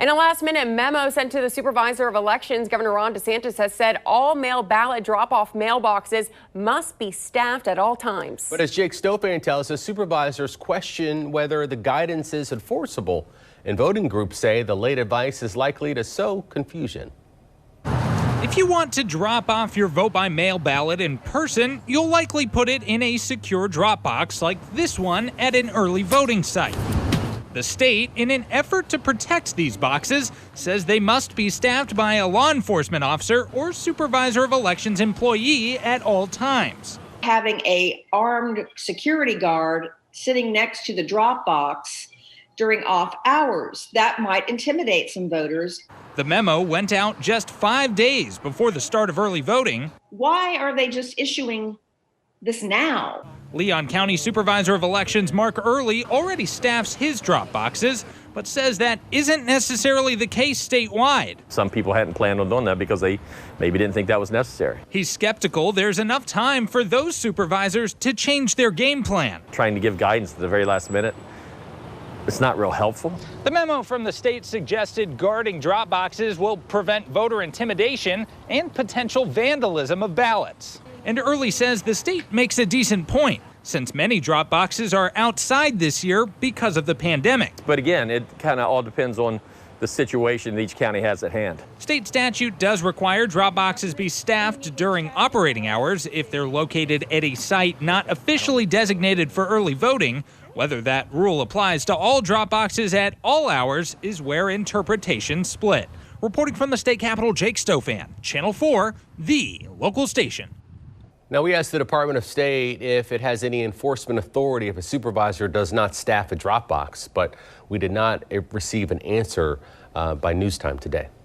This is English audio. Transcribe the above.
In a last-minute memo sent to the Supervisor of Elections, Governor DeSantis has said all mail ballot drop-off mailboxes must be staffed at all times. But as Jake Stofan tells us, supervisors question whether the guidance is enforceable, and voting groups say the late advice is likely to sow confusion. If you want to drop off your vote-by-mail ballot in person, you'll likely put it in a secure drop box like this one at an early voting site. The state, in an effort to protect these boxes, says they must be staffed by a law enforcement officer or supervisor of elections employee at all times. Having an armed security guard sitting next to the drop box during off hours, that might intimidate some voters. The memo went out just 5 days before the start of early voting. Why are they just issuing this now? Leon County Supervisor of Elections Mark Early already staffs his drop boxes, but says that isn't necessarily the case statewide. Some people hadn't planned on doing that because they maybe didn't think that was necessary. He's skeptical there's enough time for those supervisors to change their game plan. Trying to give guidance at the very last minute, it's not real helpful. The memo from the state suggested guarding drop boxes will prevent voter intimidation and potential vandalism of ballots. And Early says the state makes a decent point, since many drop boxes are outside this year because of the pandemic. But again, it kind of all depends on the situation each county has at hand. State statute does require drop boxes be staffed during operating hours if they're located at a site not officially designated for early voting. Whether that rule applies to all drop boxes at all hours is where interpretations split. Reporting from the state capitol, Jake Stofan, Channel 4, the local station. Now, we asked the Department of State if it has any enforcement authority if a supervisor does not staff a drop box, but we did not receive an answer by news time today.